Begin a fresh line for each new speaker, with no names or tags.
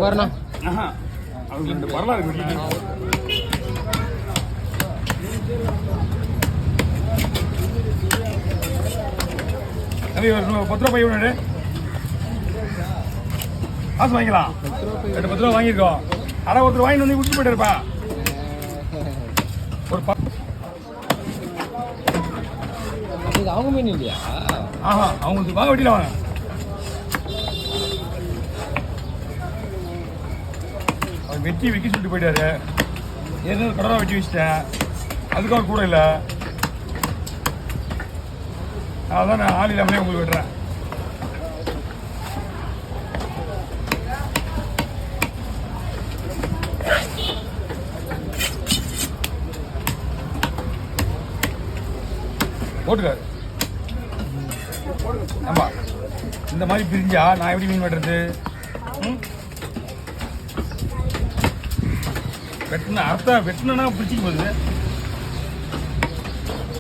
வரணும்.
அது ரெண்டு வரலாறு இருக்கு. ₹10 பை ஒன்று காசு வாங்கிக்கலாம். ₹10 வாங்கியிருக்கோம். ஆனால் ஒருத்தர் வாங்கி வந்து விட்டு போயிட்டு இருப்பா. ஒரு
அவங்க மீன் இல்லையா?
அவங்களுக்கு வாங்க வெட்டில வாங்க. அவர் வெட்டி சொல்லிட்டு போயிட்டாரு. ஏற்கனவே கடலை வெட்டி வச்சிட்டேன். அதுக்கு அவர் கூட இல்லை. அதான் நான் ஆள் இல்லாமலே உங்களுக்கு விடுறேன். போட்டுக்காரு. ஆமா, இந்த மாதிரி பிரிஞ்சா நான் எப்படி மீன் வெட்டுறது? வெட்டினா அர்த்தம் வெட்டினா பிடிச்சிக்கு போகுது.